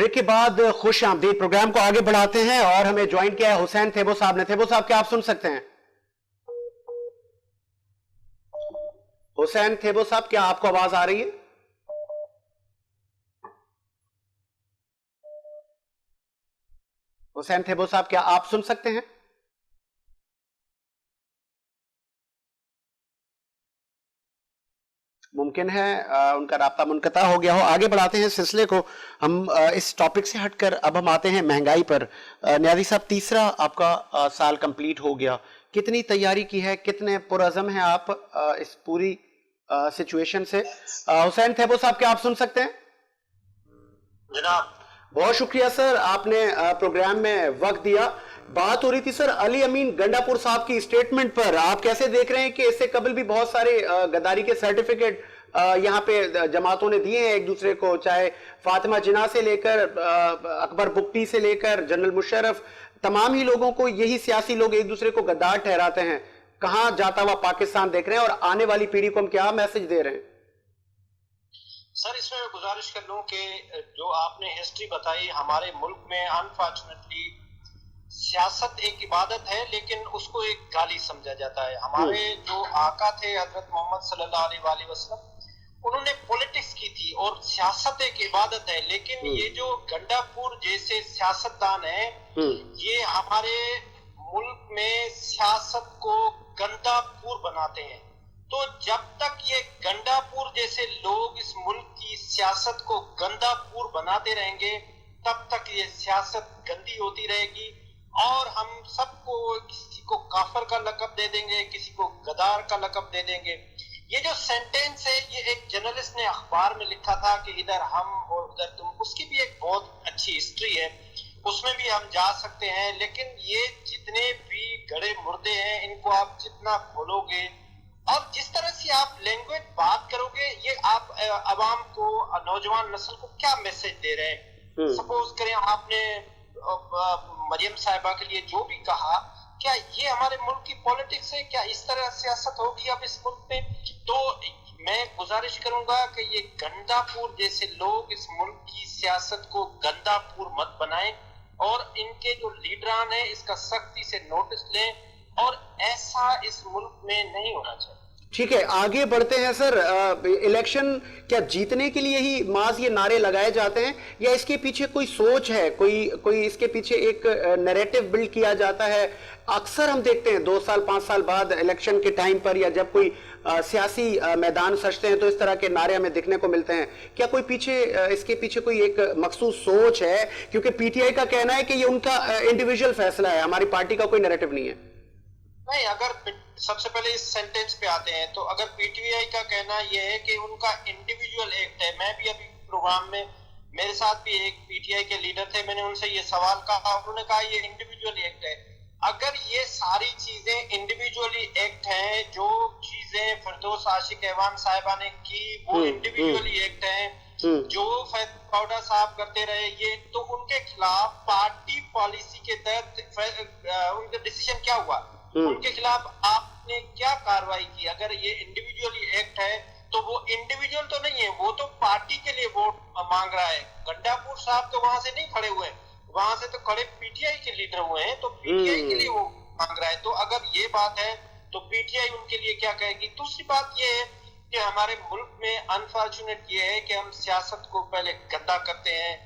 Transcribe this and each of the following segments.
Break के बाद खुश आमदीद प्रोग्राम को आगे बढ़ाते हैं और हमें ज्वाइन किया है हुसैन थेबो साहब ने। थेबो साहब, क्या आप सुन सकते हैं? हुसैन थेबो साहब, क्या आपको आवाज आ रही है? हुसैन थेबो साहब, क्या आप सुन सकते हैं? मुमकिन है उनका राब्ता मुनक़ता हो गया हो। आगे बढ़ाते हैं सिलसिले को। हम इस टॉपिक से हटकर अब हम आते हैं महंगाई पर। नियाज़ी साहब, तीसरा आपका साल कंप्लीट हो गया, कितनी तैयारी की है, कितने पुरअज़म हैं आप इस पूरी सिचुएशन से? हुसैन थेबो साहब, क्या आप सुन सकते हैं? जनाब, बहुत शुक्रिया सर, आपने प्रोग्राम में वक्त दिया। बात हो रही थी सर अली अमीन गंडापुर साहब की स्टेटमेंट पर। आप कैसे देख रहे हैं कि इससे कबल भी बहुत सारे गद्दारी के सर्टिफिकेट यहाँ पे जमातों ने दिए हैं एक दूसरे को, चाहे फातिमा जिन्ना से लेकर अकबर बुक्टी से लेकर जनरल मुशर्रफ, तमाम ही लोगों को यही सियासी लोग एक दूसरे को गद्दार ठहराते हैं। कहाँ जाता हुआ पाकिस्तान देख रहे हैं और आने वाली पीढ़ी को हम क्या मैसेज दे रहे हैं? सर, इसमें मैं गुजारिश कर लूं कि जो आपने हिस्ट्री बताई, हमारे मुल्क में अनफॉर्चुनेटली सियासत एक इबादत है लेकिन उसको एक गाली समझा जाता है। हमारे जो आका थे हजरत मोहम्मद सल्लल्लाहु अलैहि वसल्लम, उन्होंने पॉलिटिक्स की थी और सियासत एक इबादत है। लेकिन ये जो गंडापुर जैसे सियासतदान है, ये हमारे मुल्क में सियासत को गंडापुर बनाते हैं। तो जब तक ये गंडापुर जैसे लोग इस मुल्क की सियासत को गंडापुर बनाते रहेंगे, तब तक ये सियासत गंदी होती रहेगी और हम सबको, किसी को काफर का लक़ब दे देंगे, किसी को गदार का लक़ब दे देंगे। ये जो सेंटेंस है, ये एक जर्नलिस्ट ने अखबार में लिखा था कि इधर हम और उधर तुम, उसकी भी एक बहुत अच्छी हिस्ट्री है, उसमें भी हम जा सकते हैं। लेकिन ये जितने भी गड़े मुर्दे हैं, इनको आप जितना खोलोगे और जिस तरह से आप लैंग्वेज बात करोगे, ये आप अवाम को, नौजवान नस्ल को क्या मैसेज दे रहे हैं? सपोज करें आपने मरियम साहिबा के लिए जो भी कहा, क्या ये हमारे मुल्क की पॉलिटिक्स है? क्या इस तरह सियासत होगी अब इस मुल्क में? तो मैं गुजारिश करूंगा कि ये गंडापुर जैसे लोग इस मुल्क की सियासत को गंडापुर मत बनाएं और इनके जो लीडरान है इसका सख्ती से नोटिस लें और ऐसा इस मुल्क में नहीं होना चाहिए। ठीक है, आगे बढ़ते हैं सर। इलेक्शन क्या जीतने के लिए ही माज ये नारे लगाए जाते हैं या इसके पीछे कोई सोच है, कोई इसके पीछे एक नैरेटिव बिल्ड किया जाता है? अक्सर हम देखते हैं 2 साल 5 साल बाद इलेक्शन के टाइम पर या जब कोई सियासी मैदान सजते हैं तो इस तरह के नारे हमें देखने को मिलते हैं। क्या कोई पीछे इसके पीछे कोई एक मखसूस सोच है? क्योंकि पीटीआई का कहना है कि ये उनका इंडिविजुअल फैसला है, हमारी पार्टी का कोई नैरेटिव नहीं है। नहीं, अगर सबसे पहले इस सेंटेंस पे आते हैं तो अगर पीटीआई का कहना यह है कि उनका इंडिविजुअल एक्ट है, मैं भी अभी प्रोग्राम में, मेरे साथ भी एक पीटीआई के लीडर थे, मैंने उनसे ये सवाल कहा, उन्होंने कहा ये इंडिविजुअल एक्ट है। अगर ये सारी चीजें इंडिविजुअली एक्ट हैं, जो चीजें फिरदौस आशिक एवान साहिबा ने की वो इंडिविजुअली एक्ट है, जो पाउडा साहब करते रहे ये, तो उनके खिलाफ पार्टी पॉलिसी के तहत उनका डिसीजन क्या हुआ, उनके खिलाफ आपने क्या कार्रवाई की? अगर ये इंडिविजुअली एक्ट है तो वो इंडिविजुअल तो नहीं है, वो तो पार्टी के लिए वोट मांग रहा है। गंडापुर साहब तो वहां से नहीं खड़े हुए, वहां से तो खड़े पीटीआई के लीडर हुए हैं, तो पीटीआई के लिए वो मांग रहा है। तो अगर ये बात है तो पीटीआई उनके लिए क्या कहेगी? दूसरी बात ये है कि हमारे मुल्क में अनफॉर्चुनेट ये है कि हम सियासत को पहले गंदा करते हैं,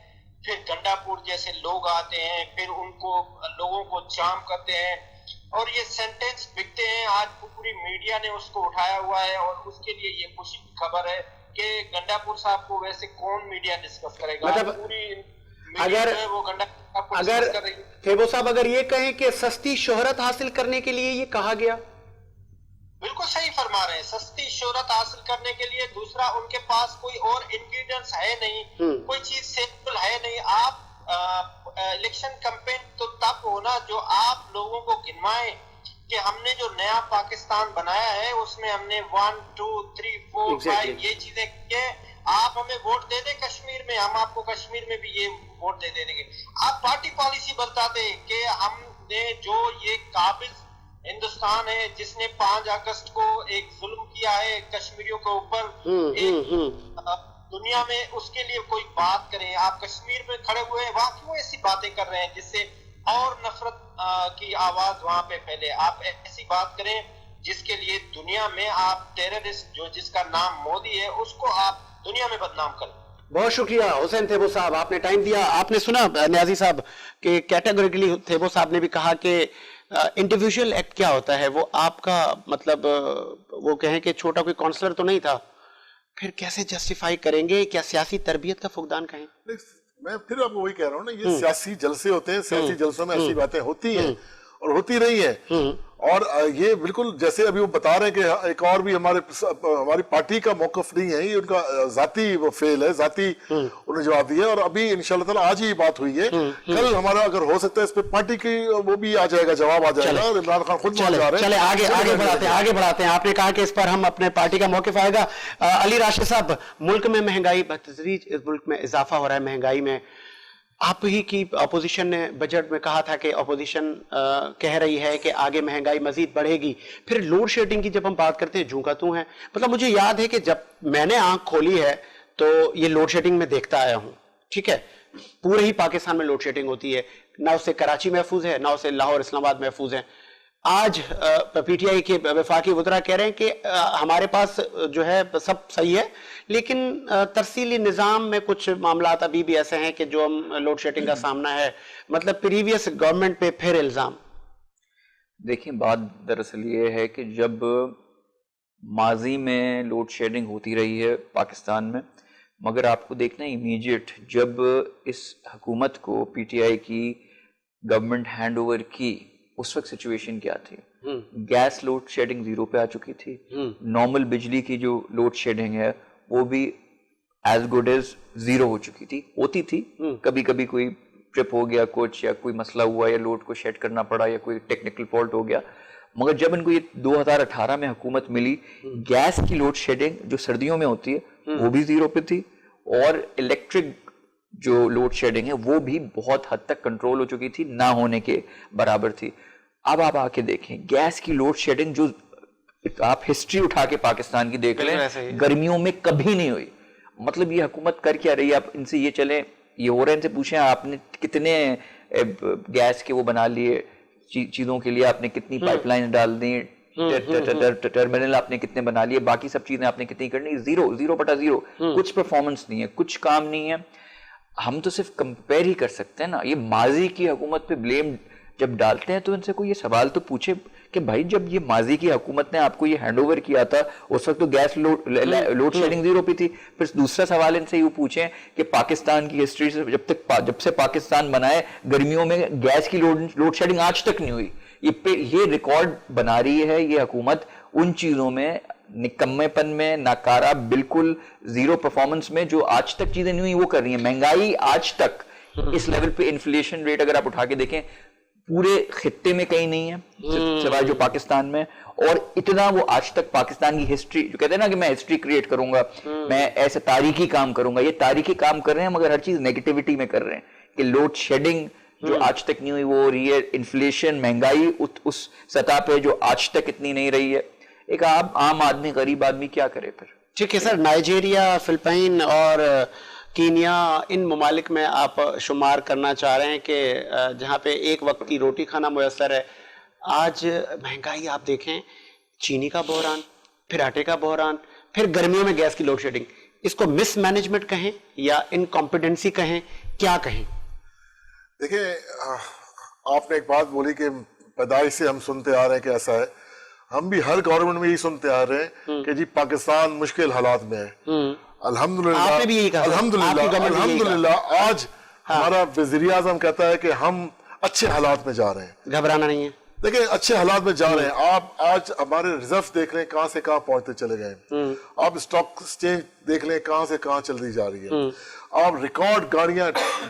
फिर गंडापुर जैसे लोग आते हैं, फिर उनको लोगों को जाम करते हैं और ये सेंटेंस बिकते हैं। आज पूरी मीडिया ने उसको उठाया हुआ है और उसके लिए ये खुशी की खबर है कि गंडापुर साहब को वैसे कौन मीडिया डिस्कस करेगा? मतलब पूरी अगर वो गंडापुर अगर कर रही है। थेबो साहब अगर ये कहें कि सस्ती शोहरत हासिल करने के लिए ये कहा गया, बिल्कुल सही फरमा रहे हैं, सस्ती शोहरत हासिल करने के लिए। दूसरा, उनके पास कोई और इंग्रेडिएंट्स है नहीं, कोई चीज सेलेबल है नहीं। आप इलेक्शन कैंपेन तो तब होना जो आप लोगों को गिनवाएं कि हमने जो नया पाकिस्तान बनाया है उसमें हमने 1 2 3 4 5 ये चीजें किए। आप हमें वोट दे दें कश्मीर में, हम आपको कश्मीर में भी ये वोट दे देंगे। आप पार्टी पॉलिसी बताते कि हमने जो ये काबिल हिंदुस्तान है जिसने 5 अगस्त को एक जुल्म किया है कश्मीरियों के ऊपर, दुनिया में उसके लिए कोई बात करें। आप कश्मीर में खड़े हुए हैं, वहां क्यों ऐसी बातें कर रहे हैं जिससे और नफरत की आवाज वहां पे फैले? आप ऐसी बात करें जिसके लिए दुनिया में आप टेररिस्ट जो जिसका नाम मोदी है उसको आप दुनिया में बदनाम करें। बहुत शुक्रिया हुसैन थेबो साहब, आपने टाइम दिया। आपने सुना न्याजी साहब कि कैटेगोरिकली थेबो साहब ने भी कहा कि इंडिविजुअल एक्ट क्या होता है, वो आपका मतलब वो कहें कि छोटा कोई काउंसलर तो नहीं था, फिर कैसे जस्टिफाई करेंगे? क्या सियासी तरबियत का फुकदान कहें? मैं फिर आपको वही कह रहा हूँ ना, ये सियासी जलसे होते हैं, सियासी जलसों में ऐसी बातें होती हैं और होती रही है। और ये बिल्कुल जैसे अभी वो बता रहे हैं कि एक और भी हमारी पार्टी का मौकफ नहीं है, ये उनका जाती वो फेल है, जाती उन्होंने जवाब दिया। और अभी इंशाल्लाह ताला आज ही बात हुई है, कल हमारा अगर हो सकता है इस पे पार्टी की वो भी आ जाएगा, जवाब आ जाएगा। और इमरान खान खुद मान जा रहे हैं। चले आगे बढ़ाते हैं। आपने कहा कि इस पर हम अपने पार्टी का मौक़िफ़ आएगा। अली राशिद साहब, मुल्क में महंगाई बतदरीज, इस मुल्क में इजाफा हो रहा है महंगाई में। आप ही की अपोजिशन ने बजट में कहा था कि अपोजिशन कह रही है कि आगे महंगाई मजीद बढ़ेगी। फिर लोड शेडिंग की जब हम बात करते हैं, झूंका तू है, मतलब मुझे याद है कि जब मैंने आंख खोली है तो ये लोड शेडिंग में देखता आया हूं, ठीक है। पूरे ही पाकिस्तान में लोड शेडिंग होती है, ना उससे कराची महफूज है, ना उससे लाहौर इस्लामाबाद महफूज है। आज पीटीआई के वफाकी वज़रा कह रहे हैं कि हमारे पास जो है सब सही है, लेकिन तरसीली निज़ाम में कुछ मामला अभी भी ऐसे हैं कि जो हम लोड शेडिंग का सामना है, मतलब प्रीवियस गवर्नमेंट पे फिर इल्ज़ाम। देखिए, बात दरअसल ये है कि जब माजी में लोड शेडिंग होती रही है पाकिस्तान में, मगर आपको देखना इमीडिएट जब इस हुकूमत को पीटीआई की गवर्नमेंट हैंड ओवर की, उस वक्त सिचुएशन क्या थी? गैस लोड शेडिंग 0 पे आ चुकी थी। नॉर्मल बिजली की जो लोड शेडिंग है वो भी एज गुड एज 0 हो चुकी थी, होती थी। कभी कभी कोई ट्रिप हो गया कुछ, या कोई मसला हुआ, या लोड को शेड करना पड़ा, या कोई टेक्निकल फॉल्ट हो गया। मगर जब इनको ये 2018 में हुकूमत मिली, गैस की लोड शेडिंग जो सर्दियों में होती है वो भी 0 पे थी, और इलेक्ट्रिक जो लोड शेडिंग है वो भी बहुत हद तक कंट्रोल हो चुकी थी, ना होने के बराबर थी। अब आप आके देखें गैस की लोड शेडिंग, जो आप हिस्ट्री उठा के पाकिस्तान की देख लें, गर्मियों में कभी नहीं हुई। मतलब ये हुकूमत कर क्या रही है? आप इनसे ये चलें, ये हो रहे इनसे पूछें आपने कितने गैस के वो बना लिए, चीजों के लिए आपने कितनी पाइपलाइन डाल दी, टर्मिनल आपने कितने बना लिए, बाकी सब चीजें आपने कितनी करनी? 0/0। कुछ परफॉर्मेंस नहीं है, कुछ काम नहीं है। हम तो सिर्फ कंपेयर ही कर सकते हैं ना। ये माजी की हुकूमत पे ब्लेम जब डालते हैं तो इनसे कोई ये सवाल तो पूछे कि भाई जब ये माजी की हुकूमत ने आपको ये हैंड ओवर किया था, उस वक्त तो गैस लोड शेडिंग 0 पे थी। फिर दूसरा सवाल इनसे ये पूछें कि पाकिस्तान की हिस्ट्री से जब से पाकिस्तान बना है, गर्मियों में गैस की लोड शेडिंग आज तक नहीं हुई। ये रिकॉर्ड बना रही है ये हुकूमत उन चीजों में, निकम्मेपन में, नाकारा, बिल्कुल 0 परफॉर्मेंस में, जो आज तक चीजें नहीं हुई वो कर रही है। महंगाई आज तक इस लेवल पे, इन्फ्लेशन रेट अगर आप उठा के देखें पूरे खित्ते में कहीं नहीं है सिवाय जो पाकिस्तान में। और इतना वो आज तक पाकिस्तान की हिस्ट्री, जो कहते हैं ना कि मैं हिस्ट्री क्रिएट करूंगा, मैं ऐसे तारीखी काम करूंगा, ये तारीखी काम कर रहे हैं, मगर हर चीज नेगेटिविटी में कर रहे हैं। कि लोड शेडिंग जो आज तक नहीं हुई वो हो रही है, इन्फ्लेशन, महंगाई उस सतह पे जो आज तक इतनी नहीं रही है। एक आम आदमी, गरीब आदमी क्या करे फिर? ठीक है सर, नाइजीरिया, फिलिपाइन और कीनिया, इन ममालिक में आप शुमार करना चाह रहे हैं कि जहाँ पे एक वक्त की रोटी खाना मुयसर है। आज महंगाई आप देखें, चीनी का बहरान, फिर आटे का बहरान, फिर गर्मियों में गैस की लोड शेडिंग। इसको मिस मैनेजमेंट कहें या इनकॉम्पिटेंसी कहें, क्या कहें? देखिए, आपने एक बात बोली कि पैदाइश से हम सुनते आ रहे हैं कि ऐसा है। हम भी हर गवर्नमेंट में यही सुनते आ रहे हैं कि जी पाकिस्तान मुश्किल हालात में है। अल्हम्दुलिल्लाह, आपने भी यही कहा। अल्हम्दुलिल्लाह आज हमारा वज़ीर आज़म कहता है कि हम अच्छे हालात में जा रहे हैं, घबराना नहीं है। देखिए अच्छे हालात में जा रहे हैं। आप आज हमारे रिजर्व देख लें कहां से कहां पहुंचते चले गए। आप स्टॉक एक्सचेंज देख लें कहां से कहां चल दी जा रही है। आप रिकॉर्ड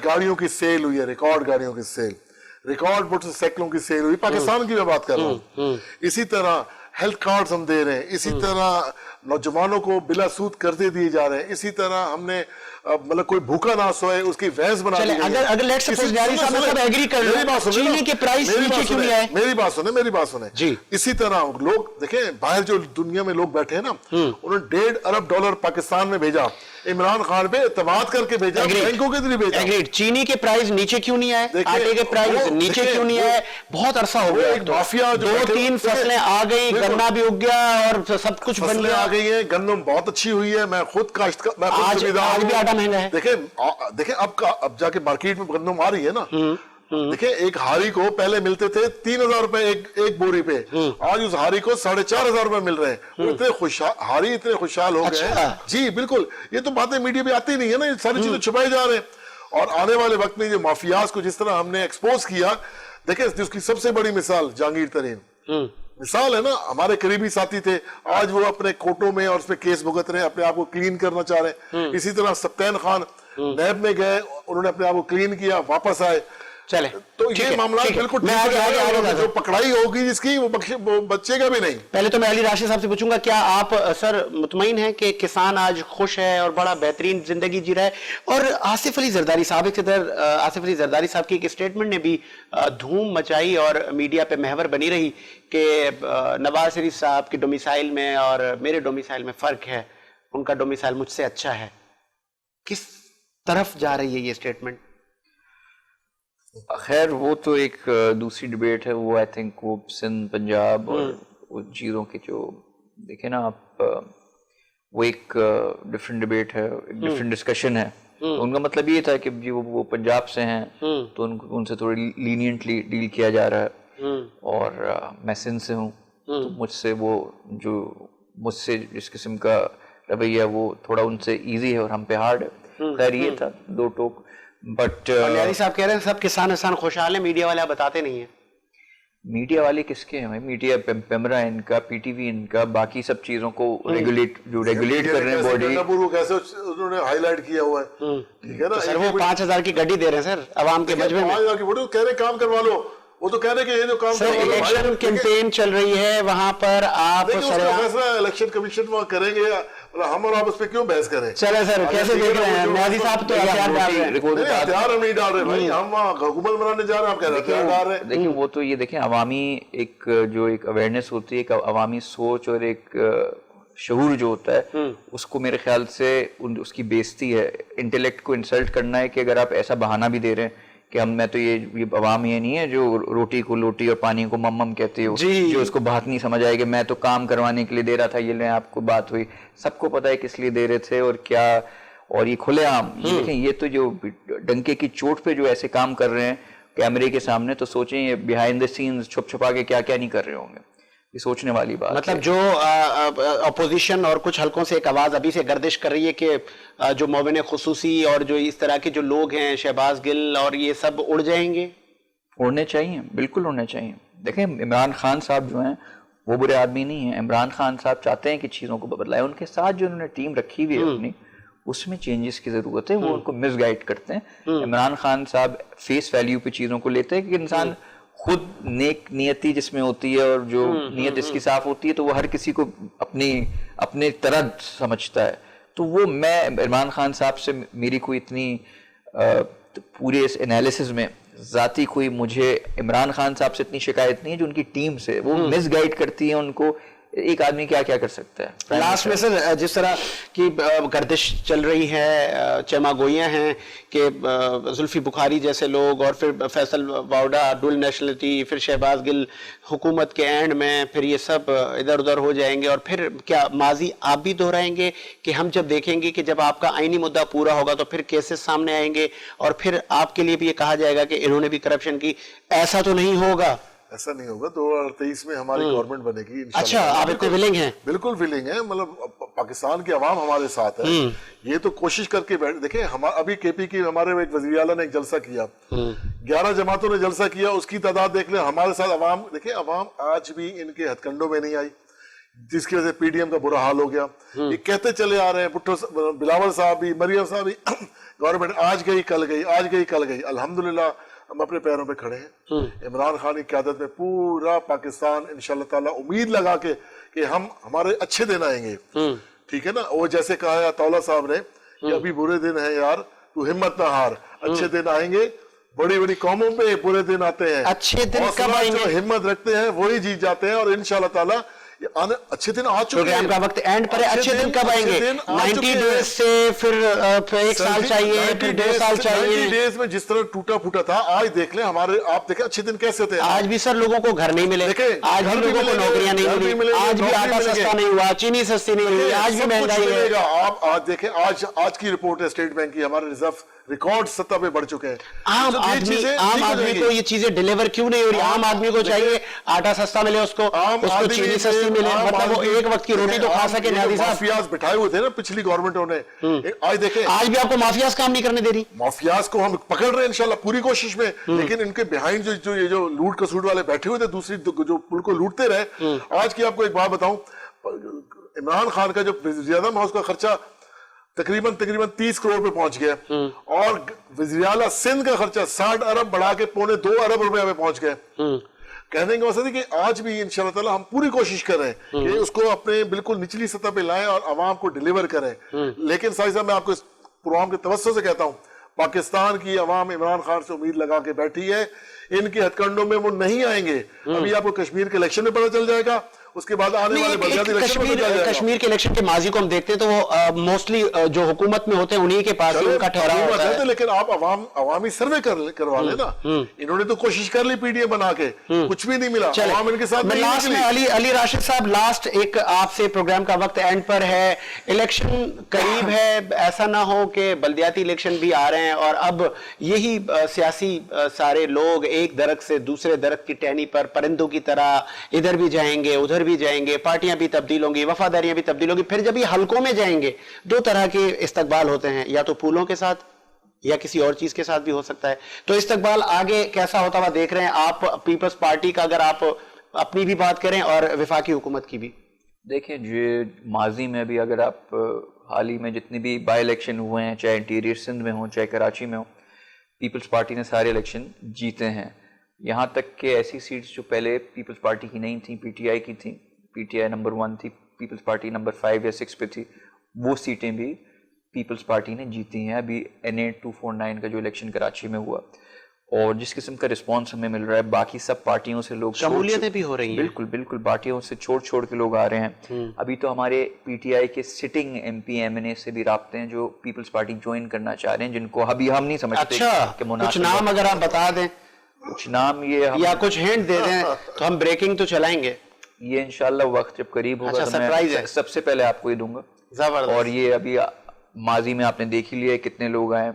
गाड़ियों की सेल हुई है, रिकॉर्ड गाड़ियों की सेल, रिकॉर्ड मोटरसाइकिलों की सेल हुई, पाकिस्तान की मैं बात कर रहा हूँ। इसी तरह हेल्थ कार्ड्स हम दे रहे हैं, इसी तरह नौजवानों को बिला सूद कर्जे दिए जा रहे हैं। इसी तरह हमने मतलब कोई भूखा ना सोए उसकी भैंस बना दी गई है। अगर लेट्स सपोज जारी साहब सब एग्री कर लो, चीनी के प्राइस नीचे क्यों नहीं आए? मेरी बात सुने जी। इसी तरह लोग देखें, बाहर जो दुनिया में लोग बैठे हैं ना, उन्होंने $1.5 अरब पाकिस्तान में भेजा, इमरान खान पे एतमाद करके भेजा, बैंकों के जरिए भेजा। चीनी के प्राइस नीचे क्यों नहीं आए? आटे के प्राइस नीचे क्यों नहीं आए? बहुत अरसा हो गया, एक माफिया 2-3 फसलें आ गई, गन्ना भी उग गया और सब कुछ बन गया, आ गई है, गन्नम बहुत अच्छी हुई है, मैं खुद आज भी आटा महंगा है। देखें अब जाके मार्केट में गन्नम आ रही है ना, देखिए एक हारी को पहले मिलते थे 3,000 रुपए एक बोरी पे, आज उस हारी को 4,500 रुपए मिल रहे हैं। इतने हारी इतने खुशहाल हो गए हैं। जी बिल्कुल, ये तो बातें मीडिया में आती नहीं है ना, ये सारी चीजें छुपाई जा रहे हैं। और आने वाले वक्त में ये माफियाज को जिस तरह हमने एक्सपोज किया, देखिए जिसकी सबसे बड़ी मिसाल जहांगीर तरीन मिसाल है ना, हमारे करीबी साथी थे, आज वो अपने कोर्टों में और उस पर केस भुगत रहे हैं, अपने आप को क्लीन करना चाह रहे हैं। इसी तरह सप्तान खान नैब में गए, उन्होंने अपने आप को क्लीन किया, वापस आए। चले तो ये मामला बिल्कुल जो पकड़ाई होगी जिसकी वो बचेगा भी नहीं। पहले तो मैं अली राशिद साहब से पूछूंगा, क्या आप सर मुतमईन हैं कि किसान आज खुश है और बड़ा बेहतरीन जिंदगी जी रहा है? और आसिफ अली जरदारी साहब की एक स्टेटमेंट ने भी धूम मचाई और मीडिया पे महवर बनी रही कि नवाज शरीफ साहब के डोमिसाइल में और मेरे डोमिसाइल में फर्क है, उनका डोमिसाइल मुझसे अच्छा है। किस तरफ जा रही है ये स्टेटमेंट? खैर वो तो एक दूसरी डिबेट है, वो आई थिंक वो सिंध पंजाब और वो चीज़ों की जो देखे ना आप, वो एक डिफरेंट डिबेट है, एक डिफरेंट डिस्कशन है। तो उनका मतलब ये था कि जी वो पंजाब से हैं तो उनसे थोड़ी लीनियंटली डील किया जा रहा है, और मैं सिंध से हूँ तो मुझसे जिस किस्म का रवैया वो थोड़ा उनसे ईजी है और हम पे हार्ड है। खैर ये था दो टोक। बट न्यारी साहब कह रहे हैं सब किसान खुशहाल है, मीडिया वाले बताते नहीं है। मीडिया वाले किसके हैं भाई? मीडिया पेमरा इनका, पीटीवी इनका, बाकी सब चीजों को रेगुलेट कर रहे हैं बॉडी। कैसे उन्होंने हाईलाइट किया हुआ है, ठीक है ना? सर वो 5,000 की गड्डी दे रहे हैं सर अवाम के मजमे में। 5,000 की कह रहे काम करवा लो, वो तो कह रहे कि ये जो काम सर इलेक्शन कैंपेन चल रही है वहां पर आप फैसला इलेक्शन कमीशन वहाँ करेंगे, हम और आप उस पर क्यों बहस करें? चले सर कैसे देख रहे हैं न्याजी साहब? तो हथियार डाल रहे हैं। हथियार हम नहीं डाल रहे भाई, हम वहाँ हुकूमत बनाने जा रहे हैं, आप कह रहे हैं हथियार डाल रहे हैं। देखिए वो तो ये देखें अवामी एक जो एक अवेयरनेस होती है, एक अवामी सोच और एक शऊर जो होता है, उसको मेरे ख्याल से उसकी बेइज्जती है। इंटेलेक्ट को इंसल्ट करना है कि अगर आप ऐसा बहाना भी दे रहे हैं कि मैं तो ये अवाम ये नहीं है जो रोटी को लोटी और पानी को मम्मम कहते हो, जो उसको बात नहीं समझ आएगी, मैं तो काम करवाने के लिए दे रहा था, ये ले आपको बात हुई, सबको पता है किस लिए दे रहे थे और क्या, और ये खुलेआम देखें। ये तो जो डंके की चोट पे जो ऐसे काम कर रहे हैं कैमरे के सामने, तो सोचें ये बिहाइंड द सीन्स छुप छुपा के क्या क्या नहीं कर रहे होंगे। ये सोचने वाली बात मतलब जो अपोजिशन और कुछ हलकों से एक आवाज अभी से गर्दिश कर रही है कि जो मोमिन खुसूसी और जो इस तरह के जो लोग हैं, शहबाज गिल और ये सब उड़ जाएंगे। उड़ने चाहिए, बिल्कुल उड़ने चाहिए। देखें इमरान खान साहब जो हैं वो बुरे आदमी नहीं है। इमरान खान साहब चाहते हैं कि चीज़ों को बदलाए, उनके साथ जो उन्होंने टीम रखी हुई है अपनी, उसमें चेंजेस की ज़रूरत है। वो उनको मिसगाइड करते हैं। इमरान खान साहब फेस वैल्यू पे चीज़ों को लेते हैं कि इंसान खुद नेक नियति जिसमें होती है और जो नियत जिसकी साफ होती है, तो वो हर किसी को अपने तरह समझता है। तो वो मैं इमरान खान साहब से मेरी कोई इतनी पूरे इस एनालिसिस में ज़ाती कोई मुझे इमरान खान साहब से इतनी शिकायत नहीं है जो उनकी टीम से वो मिसगाइड करती है उनको। एक आदमी क्या क्या कर सकता है। लास्ट में सर जिस तरह की गर्दिश चल रही है, चमागोइयाँ हैं कि जुल्फी बुखारी जैसे लोग और फिर फैसल वाउडा डुल नेशनलिटी, फिर शहबाज गिल हुकूमत के एंड में, फिर ये सब इधर उधर हो जाएंगे। और फिर क्या माजी आप भी दोहराएंगे कि हम जब देखेंगे कि जब आपका आईनी मुद्दा पूरा होगा तो फिर केसेस सामने आएंगे और फिर आपके लिए भी ये कहा जाएगा कि इन्होंने भी करप्शन की? ऐसा तो नहीं होगा। ऐसा नहीं होगा। 2023 में हमारी गवर्नमेंट बनेगी। अच्छा, आप इतने विलिंग हैं? बिल्कुल विलिंग है। मतलब पाकिस्तान की आवाम हमारे साथ है। ये तो कोशिश करके बैठ देखें। हम अभी केपी की हमारे एक वज़ीर आला ने एक जलसा किया, 11 जमातों ने जलसा किया, उसकी तादाद देख ले। हमारे साथ अवाम देखिए, अवाम आज भी इनके हथकंडों में नहीं आई, जिसकी वजह से पीडीएम का बुरा हाल हो गया। ये कहते चले आ रहे हैं, बिलावल साहब भी, मरियम साहब भी, गवर्नमेंट आज गई कल गई, आज गई कल गई। अल्हम्दुलिल्लाह ہم اپنے پیروں پہ کھڑے ہیں. عمران خان کی قیادت میں پورا پاکستان انشاءاللہ تعالیٰ امید لگا کے کہ ہمارے اچھے دن آئیں گے. ٹھیک ہے نا, وہ جیسے کہا ہے طاولہ صاحب نے کہ ابھی برے دن ہیں یار, تو ہمت نہ ہار, اچھے دن آئیں گے. بڑی بڑی قوموں پہ برے دن آتے ہیں, اچھے دن کب آئیں گے؟ جو ہمت رکھتے ہیں وہی جیت جاتے ہیں, اور انشاءاللہ تعالیٰ اچھے دن آ چکے ہیں. پروگرام کا وقت اینڈ پر ہے. اچھے دن کب آئیں گے؟ 90 ڈیز سے پھر 1 سال چاہیے, پھر 2 سال چاہیے. 90 ڈیز میں جس طرح ٹوٹا پھوٹا تھا, آج دیکھ لیں ہمارے, آپ دیکھیں اچھے دن کیسے تھے. آج بھی سر لوگوں کو گھر نہیں ملے, آج بھی لوگوں کو نوکریاں نہیں ملی, آج بھی آٹا سستا نہیں ہوا, چینی سستی نہیں ہوئی, آج بھی مہنگائی ہے. آپ آج دیکھیں, آج کی رپورٹ ہے اسٹیٹ بینک کی, ہمارے ریزرو ریکارڈ سطح پہ بڑھ چکے ہیں. عام آدمی کو یہ چیزیں ڈیلیور کیوں نہیں ہو رہی؟ عام آدمی کو چاہیے آٹا سستا ملے, اس کو چینی سستی ملے, مطلب وہ ایک وقت کی روٹی تو کھا سکے. مافیاز بٹھائے ہوئے تھے نا پچھلی گورنمنٹوں نے, آج دیکھیں آج بھی آپ کو مافیاز کام نہیں کرنے دے رہی. مافیاز کو ہم پکڑ رہے ہیں انشاءاللہ پوری کوشش میں, لیکن ان کے بیہائنڈ جو لوٹ کسوٹ والے بیٹھے ہوئے تھے دوسری جو ملک کو لوٹتے رہے. آج کی آپ کو ایک بات بتاؤں, عمران خان کا جو وزیر اعظم ہاؤس کا خرچہ تقریباً 30 کروڑ پہ پہنچ گیا, اور وزیر اعلیٰ سندھ کا خرچہ 60 ارب بڑھا کے 2.25 ارب روپے پہ پہنچ گئے. کہنے کا مقصد ہے کہ آج بھی انشاءاللہ تعالیٰ ہم پوری کوشش کر رہے ہیں کہ اس کو اپنے بالکل نچلی سطح پہ لائیں اور عوام کو ڈیلیور کریں. لیکن سائی صاحب, میں آپ کو اس پروگرام کے توسط سے کہتا ہوں, پاکستان کی عوام عمران خان سے امید لگا کے بیٹھی ہے, ان کے ہتھ کنڈوں میں وہ نہیں آئیں گے. ابھی آپ کو کشمیر کے الیکشن میں پتہ چل جائے گا, اس کے بعد آنے والے بلدیاتی الیکشن میں پتہ چل جائے گا. کشمیر کے الیکشن کے ماضی کو ہم دیکھتے ہیں تو وہ موسٹلی جو حکومت میں ہوتے ہیں انہی کے پاس ان کا ٹھہراؤ ہوتا ہے. لیکن آپ عوامی سروے کروا لیں نا. انہوں نے تو کوشش کر لی پی ڈی اے بنا کے, کچھ بھی نہیں ملا. عوام ان کے ساتھ نہیں لاسٹ میں علی راشد صاحب, لاسٹ ایک آپ سے, پروگرام کا وقت اینڈ پر ہے, الیکشن قریب ہے, ایسا نہ ہو کہ بلدیاتی الیکشن بھی آ رہے ہیں اور اب یہی سیاسی سارے لوگ ایک درخت سے دوسرے درخت کی ٹہنی پر پرندوں کی طرح ادھر بھی جائیں گے ادھر بھی جائیں گے, پارٹیاں بھی تبدیل ہوں گی, وفاداریاں بھی تبدیل ہوں گی. پھر جب یہ حلقوں میں جائیں گے 2 طرح کے استقبال ہوتے ہیں, یا تو پھولوں کے ساتھ یا کسی اور چیز کے ساتھ بھی ہو سکتا ہے. تو استقبال آگے کیسا ہوتا ہوا دیکھ رہے ہیں آپ پیپلز پارٹی کا, اگر آپ اپنی بھی بات کریں اور وفاقی حکومت کی بھی؟ دیکھیں جو ماضی میں بھی اگر آپ حال ہی میں جتنے بھی بائی الیکشن ہوئے ہیں, چاہے انٹیریئر سندھ میں ہوں چاہے کراچی میں ہوں, پیپلز پارٹی نے سارے الیکشن جیتے ہیں. یہاں تک کہ ایسی سیٹس جو پہلے پیپلز پارٹی کی نہیں تھیں, پی ٹی آئی کی تھیں, پی ٹی آئی نمبر 1 تھی, پیپلز پارٹی نمبر 5 یا 6 پہ تھی, وہ سیٹیں بھی پیپلز پارٹی نے جیتی ہیں. ابھی NA 249 کا جو الیکشن کراچی میں ہوا, اور جس قسم کا رسپانس ہمیں مل رہا ہے, باقی سب پارٹیوں سے لوگ شمولیتیں بھی ہو رہی ہیں. بالکل پارٹیوں سے چھوڑ کے لوگ آ رہے ہیں. ابھی تو ہمارے پی ٹی آئی کے سٹنگ MP MNA سے بھی رابطے ہیں جو پیپلز پارٹی جوائن کرنا چاہ رہے ہیں, جن کو ابھی ہم نہیں سمجھتے کہ مناسب. کچھ نام اگر آپ بتا دیں, کچھ نام یہ یا کچھ ہنٹ دے دیں تو ہم بریکنگ تو چلائیں گے. یہ انشاءاللہ وقت جب قریب ہوگا تو میں سب سے پہلے آپ کو ہی دوں گا. اور یہ ابھی ماضی میں آپ نے دیکھ ہی لیا کتنے لوگ آئے,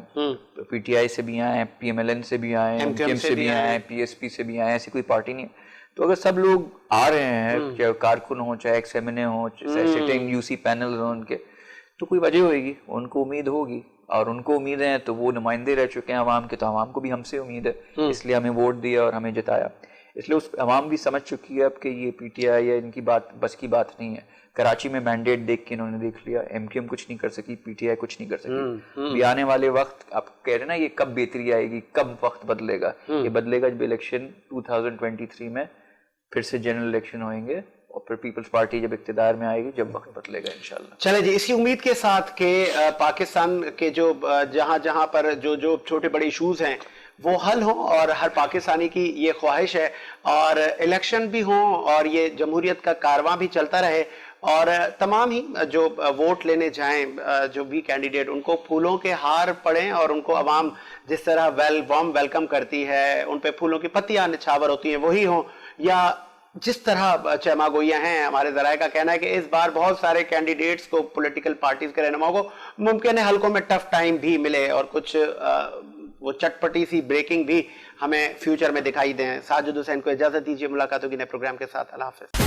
پی ٹی آئی سے بھی آئے ہیں, PMLN سے بھی آئے ہیں, MKM سے بھی آئے ہیں, PSP سے بھی آئے ہیں, ایسی کوئی پارٹی نہیں. تو اگر سب لوگ آ رہے ہیں, چاہے کارکن ہوں چاہے ایکس MNA ہوں چاہے سٹنگ UC پینل ہوں ان کے, تو کوئی وجہ ہوئے گی, ان کو امید ہوگی, اور ان کو امید ہے تو وہ نمائندے رہ چکے ہیں عوام کے, تو عوام کو بھی ہم سے امید ہے, اس لیے ہمیں ووٹ دیا اور ہمیں جتایا. اس لیے عوام بھی سمجھ چکی ہے اب کہ یہ پی ٹی آئی یا ان کی بات بس کی بات نہیں ہے. کراچی میں مینڈیٹ دیکھ کے انہوں نے دیکھ لیا, MKM کچھ نہیں کر سکی, پی ٹی آئی کچھ نہیں کر سکی. بھی آنے والے وقت آپ کہہ رہے ہیں نا یہ کب بہتری آئے گی, کب وقت بدلے گا, یہ بدلے گا جب الیکشن 2023 میں پھر سے جنرل الیکشن ہوئیں گے, اور پھر پیپلز پارٹی جب اقتدار میں آئے گی, جب وقت بدلے گا انشاءاللہ. چلے جی, اسی امید کے ساتھ کہ پاکستان کے جو جہاں پر جو چھوٹے بڑے ایشوز ہیں وہ حل ہوں, اور ہر پاکستانی کی یہ خواہش ہے, اور الیکشن بھی ہوں اور یہ جمہوریت کا کارواں بھی چلتا رہے, اور تمام ہی جو ووٹ لینے جائیں جو بھی کینڈیڈیٹ, ان کو پھولوں کے ہار پڑیں, اور ان کو عوام جس طرح وارم ویلکم کرتی ہے, ان پہ پھولوں کی پتیاں نچھاور ہوتی ہیں وہی ہوں, یا جس طرح چہما گوئیاں ہیں. ہمارے ذرائع کا کہنا ہے کہ اس بار بہت سارے کینڈیڈیٹس کو, پولیٹیکل پارٹیز کے رہنماؤں کو ممکن ہے حلقوں میں ٹف ٹائم بھی ملے, اور کچھ وہ چٹپٹی سی بریکنگ بھی ہمیں فیوچر میں دکھائی دیں. ساجد حسین کو اجازت دیجیے, ملاقات ہوگی نئے پروگرام کے ساتھ. اللہ حافظ.